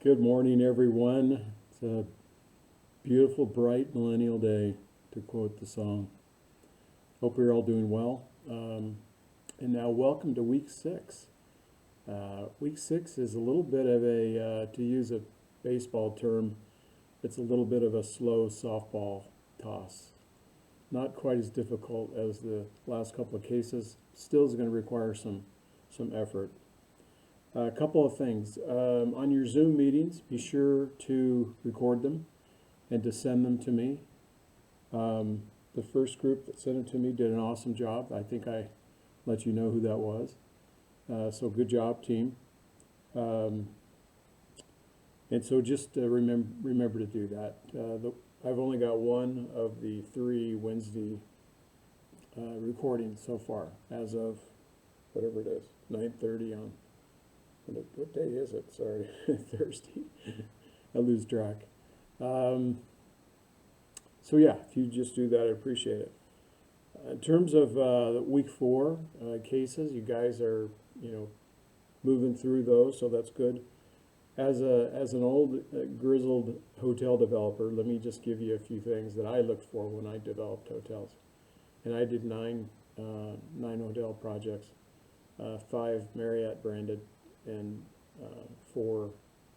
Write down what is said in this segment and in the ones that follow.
Good morning, everyone. It's a beautiful, bright millennial day, to quote the song. Hope you're all doing well. And now, welcome to week 6. Week 6 is a little bit of to use a baseball term, it's a little bit of a slow softball toss. Not quite as difficult as the last couple of cases. Still is going to require some effort. A couple of things. On your Zoom meetings, be sure to record them and to send them to me. The first group that sent it to me did an awesome job. I think I let you know who that was. So good job, team. And so just remember to do that. I've only got one of the 3 Wednesday recordings so far, as of whatever it is, 9:30 on. What day is it? Sorry, Thursday. I lose track. So yeah, if you just do that, I appreciate it. In terms of week 4 cases, you guys are moving through those, so that's good. As an old grizzled hotel developer, let me just give you a few things that I looked for when I developed hotels. And I did 9 hotel projects, 5 Marriott branded, and 4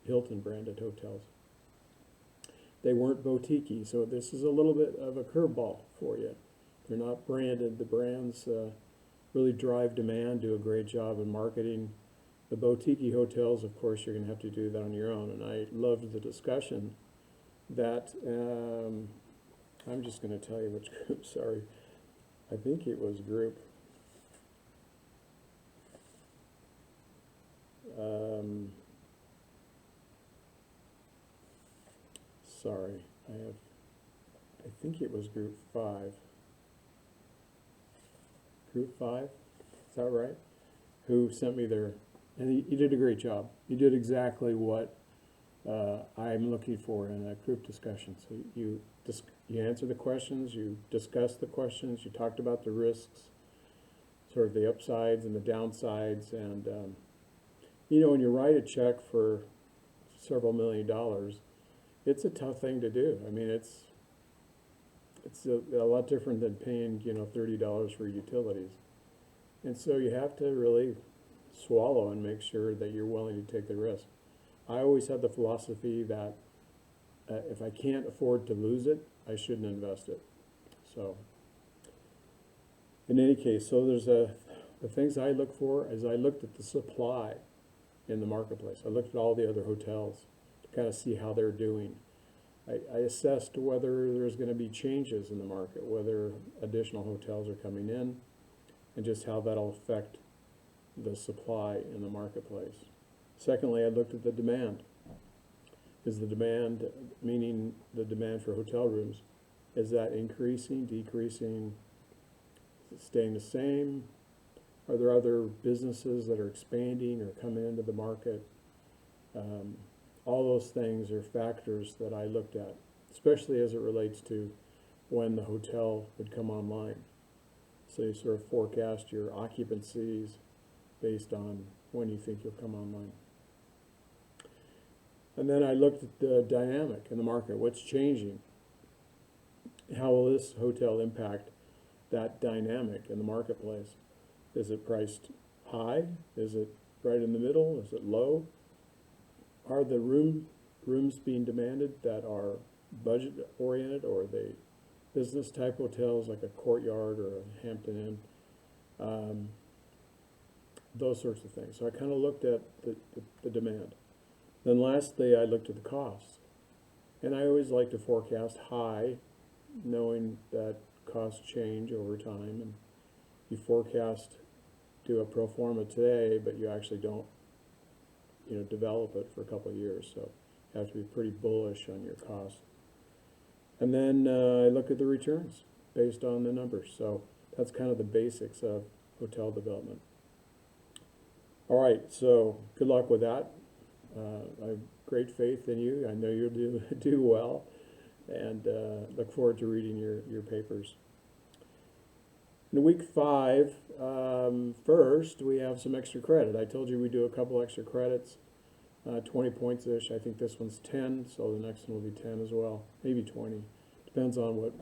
Hilton branded hotels. They weren't boutique-y, so this is a little bit of a curveball for you. They're not branded. The brands really drive demand, do a great job in marketing. The boutique hotels, of course, you're going to have to do that on your own. And I loved the discussion that, I'm just going to tell you which group, sorry. I think it was group. Sorry, I think it was group 5. Group 5, is that right? Who sent me their, and you did a great job. You did exactly what I'm looking for in a group discussion. So you answer the questions, you discuss the questions, you talked about the risks, sort of the upsides and the downsides, and when you write a check for several $1 million, it's a tough thing to do. I mean, it's a lot different than paying $30 for utilities, and so you have to really swallow and make sure that you're willing to take the risk. I always had the philosophy that if I can't afford to lose it, I shouldn't invest it. So in any case, so there's the things I look for is I looked at the supply in the marketplace. I looked at all the other hotels to kind of see how they're doing. I assessed whether there's going to be changes in the market, whether additional hotels are coming in, and just how that'll affect the supply in the marketplace. Secondly, I looked at the demand. Is the demand, meaning the demand for hotel rooms, is that increasing, decreasing, is it staying the same? Are there other businesses that are expanding or coming into the market? All those things are factors that I looked at, especially as it relates to when the hotel would come online. So you sort of forecast your occupancies based on when you think you'll come online. And then I looked at the dynamic in the market. What's changing? How will this hotel impact that dynamic in the marketplace? Is it priced high? Is it right in the middle? Is it low? Are the rooms being demanded that are budget oriented, or are they business type hotels like a Courtyard or a Hampton Inn? Those sorts of things. So I kind of looked at the demand. Then lastly, I looked at the costs. And I always like to forecast high, knowing that costs change over time. And you forecast, do a pro forma today, but you actually don't develop it for a couple of years. So you have to be pretty bullish on your costs. And then I look at the returns based on the numbers. So that's kind of the basics of hotel development. All right, so good luck with that. I have great faith in you. I know you'll do well, and look forward to reading your papers. In week 5, first we have some extra credit. I told you we do a couple extra credits. 20 points-ish. I think this one's 10, so the next one will be 10 as well, maybe 20. Depends on what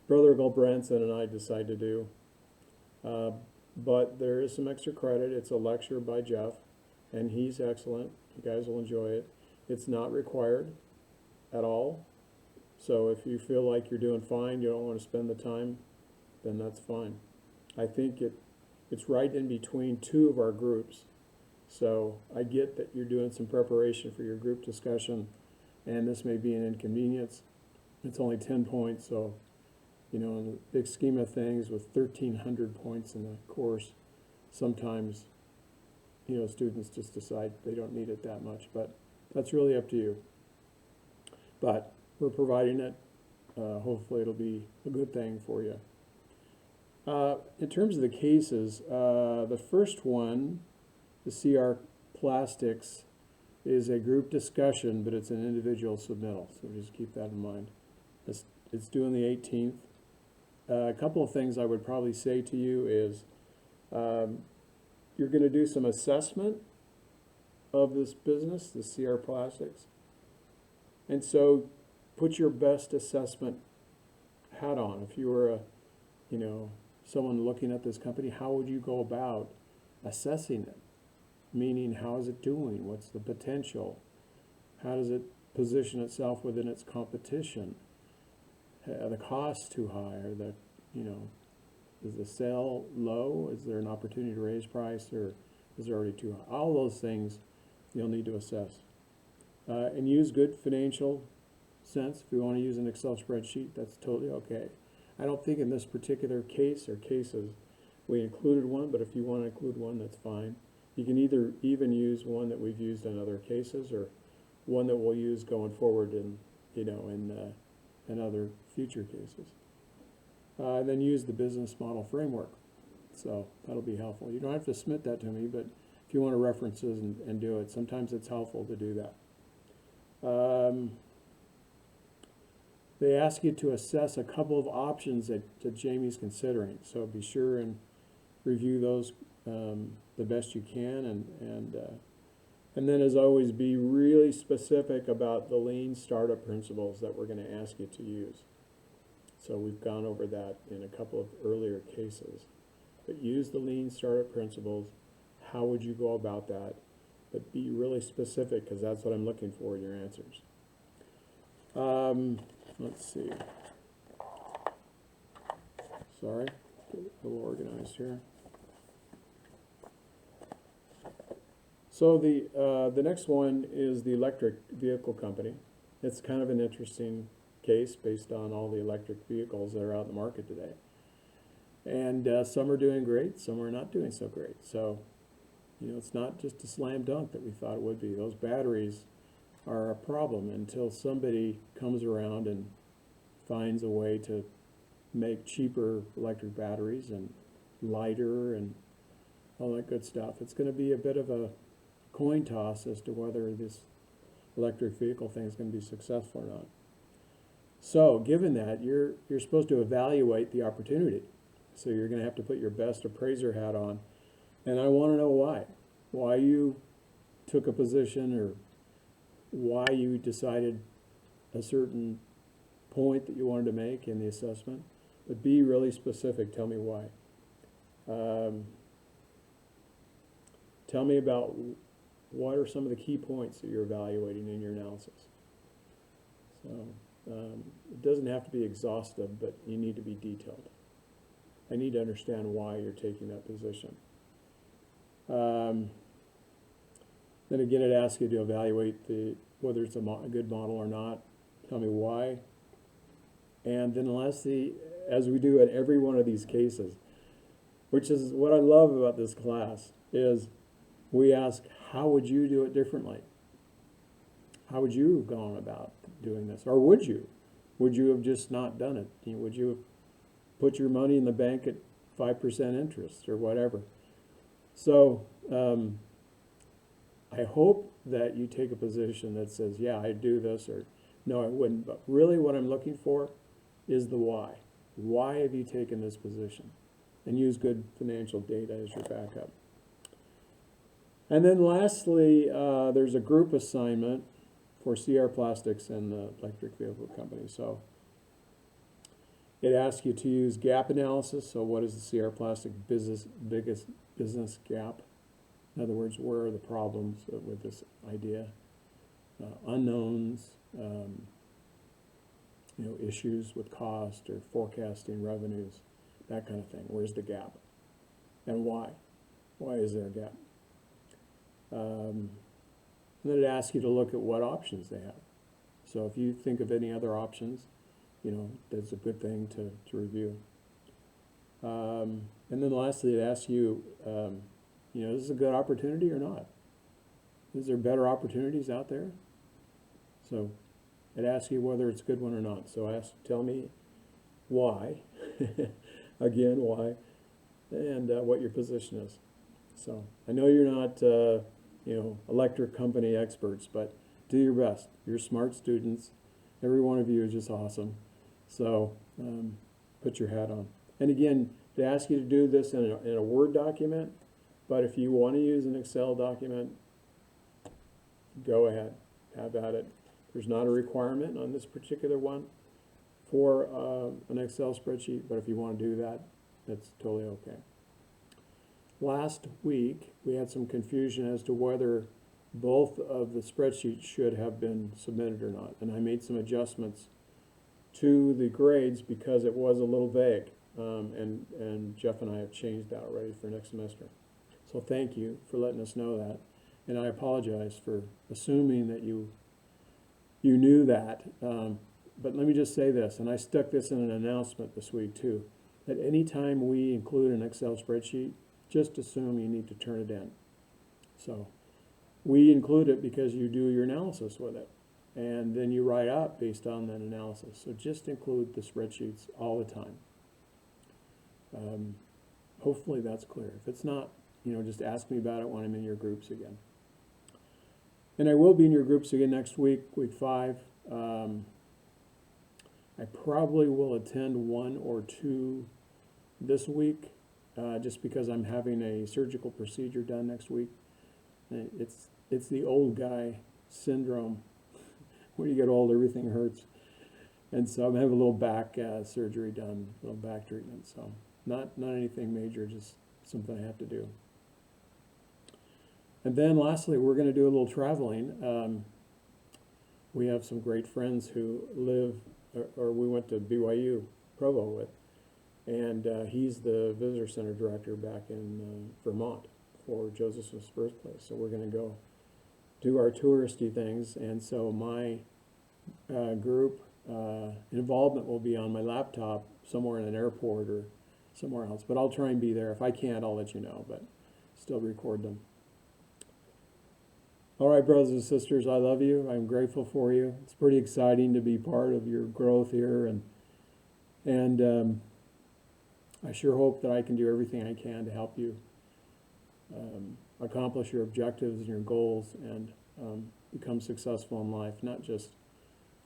Brother Gulbranson and I decide to do. But there is some extra credit. It's a lecture by Jeff, and he's excellent. You guys will enjoy it. It's not required at all. So if you feel like you're doing fine, you don't want to spend the time, then that's fine. I think it's right in between two of our groups. So I get that you're doing some preparation for your group discussion, and this may be an inconvenience. It's only 10 points, so you know, in the big scheme of things, with 1,300 points in the course, sometimes, you know, students just decide they don't need it that much, but that's really up to you. But we're providing it. Hopefully it'll be a good thing for you. In terms of the cases, the first one, the CR Plastics, is a group discussion, but it's an individual submittal, so just keep that in mind. It's due on the 18th. A couple of things I would probably say to you is you're going to do some assessment of this business, the CR Plastics. And so put your best assessment hat on. If you were someone looking at this company, how would you go about assessing it? Meaning, how is it doing? What's the potential? How does it position itself within its competition? Are the costs too high? Are the, is the sale low? Is there an opportunity to raise price, or is it already too high? All those things you'll need to assess. And use good financial sense. If you want to use an Excel spreadsheet, that's totally okay. I don't think in this particular case or cases we included one, but if you want to include one, that's fine. You can either even use one that we've used in other cases, or one that we'll use going forward in other future cases. And then use the business model framework. So that'll be helpful. You don't have to submit that to me, but if you want to references and do it, sometimes it's helpful to do that. They ask you to assess a couple of options that Jamie's considering. So be sure and review those the best you can, and then, as always, be really specific about the lean startup principles that we're going to ask you to use. So we've gone over that in a couple of earlier cases. But use the lean startup principles. How would you go about that? But be really specific, because that's what I'm looking for in your answers. Let's see. Sorry, get a little organized here. So the next one is the electric vehicle company. It's kind of an interesting case based on all the electric vehicles that are out in the market today. And some are doing great, some are not doing so great. So, it's not just a slam dunk that we thought it would be. Those batteries are a problem until somebody comes around and finds a way to make cheaper electric batteries and lighter and all that good stuff. It's going to be a bit of a coin toss as to whether this electric vehicle thing is going to be successful or not. So given that, you're supposed to evaluate the opportunity. So you're going to have to put your best appraiser hat on. And I want to know why you took a position, or why you decided a certain point that you wanted to make in the assessment. But be really specific. Tell me why. Tell me about what are some of the key points that you're evaluating in your analysis. So it doesn't have to be exhaustive, but you need to be detailed. I need to understand why you're taking that position. Then again, it asks you to evaluate whether it's a good model or not. Tell me why. And then lastly, as we do at every one of these cases, which is what I love about this class, is we ask, how would you do it differently? How would you have gone about doing this? Or would you? Would you have just not done it? Would you have put your money in the bank at 5% interest or whatever? So I hope that you take a position that says, yeah, I'd do this, or no, I wouldn't. But really what I'm looking for is the why. Why have you taken this position? And use good financial data as your backup. And then lastly, there's a group assignment for CR Plastics and the electric vehicle company. So it asks you to use gap analysis. So what is the CR Plastic biggest business gap? In other words, where are the problems with this idea? Unknowns, issues with cost or forecasting revenues, that kind of thing. Where's the gap? And why? Why is there a gap? And then it asks you to look at what options they have. So if you think of any other options, that's a good thing to review. And then lastly, it asks you, is this a good opportunity or not? Is there better opportunities out there? So it asks you whether it's a good one or not. So tell me why, again, why, and what your position is. So I know you're not, electric company experts, but do your best. You're smart students. Every one of you is just awesome. So put your hat on. And again, they ask you to do this in a Word document, but if you want to use an Excel document, go ahead, have at it. There's not a requirement on this particular one for an Excel spreadsheet, but if you want to do that, that's totally okay. Last week, we had some confusion as to whether both of the spreadsheets should have been submitted or not, and I made some adjustments to the grades because it was a little vague, and Jeff and I have changed that already for next semester. So thank you for letting us know that, and I apologize for assuming that you knew that, but let me just say this, and I stuck this in an announcement this week too, that anytime we include an Excel spreadsheet, just assume you need to turn it in. So we include it because you do your analysis with it, and then you write up based on that analysis. So just include the spreadsheets all the time. Hopefully that's clear. If it's not, just ask me about it when I'm in your groups again. And I will be in your groups again next week, week 5. I probably will attend 1 or 2 this week, just because I'm having a surgical procedure done next week. It's the old guy syndrome. When you get old, everything hurts. And so I'm having a little back surgery done, a little back treatment. So not anything major, just something I have to do. And then lastly, we're going to do a little traveling. We have some great friends who live, or we went to BYU Provo with, and he's the visitor center director back in Vermont for Joseph Smith's birthplace. So we're going to go do our touristy things, and so my group involvement will be on my laptop somewhere in an airport or somewhere else, but I'll try and be there. If I can't, I'll let you know, but still record them. All right, brothers and sisters, I love you. I'm grateful for you. It's pretty exciting to be part of your growth here, and I sure hope that I can do everything I can to help you accomplish your objectives and your goals and become successful in life, not just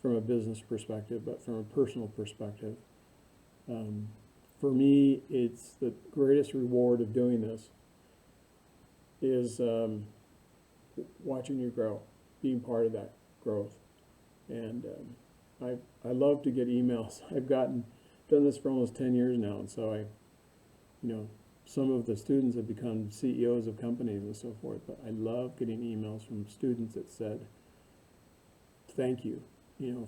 from a business perspective, but from a personal perspective. For me, it's the greatest reward of doing this is watching you grow, being part of that growth. And I love to get emails. I've done this for almost 10 years now, and so some of the students have become CEOs of companies and so forth, but I love getting emails from students that said, thank you,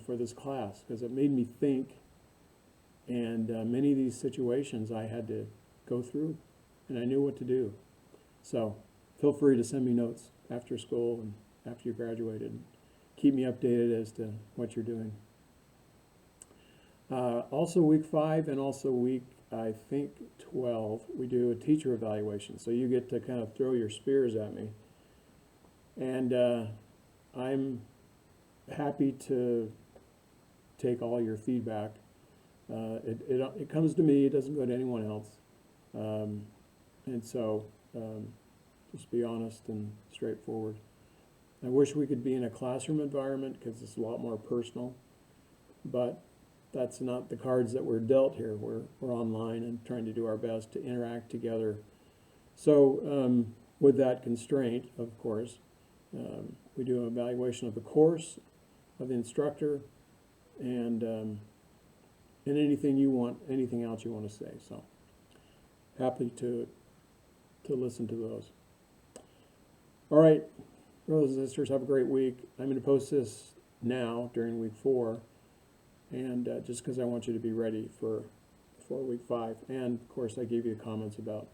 for this class, because it made me think, and many of these situations I had to go through, and I knew what to do. So feel free to send me notes after school and after you graduated. Keep me updated as to what you're doing. Also week 5 and also week, I think, 12, we do a teacher evaluation. So you get to kind of throw your spears at me. And I'm happy to take all your feedback. It comes to me, it doesn't go to anyone else. And so just be honest and straightforward. I wish we could be in a classroom environment because it's a lot more personal, but that's not the cards that we're dealt here. We're online and trying to do our best to interact together. So with that constraint, of course, we do an evaluation of the course, of the instructor, and anything you want, anything else you want to say. So happy to listen to those. All right, brothers and sisters, have a great week. I'm going to post this now during week 4, and just because I want you to be ready for week 5. And of course, I gave you comments about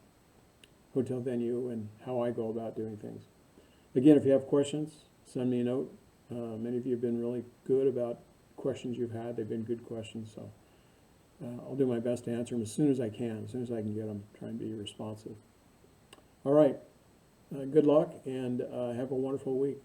hotel venue and how I go about doing things. Again, if you have questions, send me a note. Many of you have been really good about questions you've had. They've been good questions, so I'll do my best to answer them as soon as I can, as soon as I can get them. Try and be responsive. All right. Good luck, and have a wonderful week.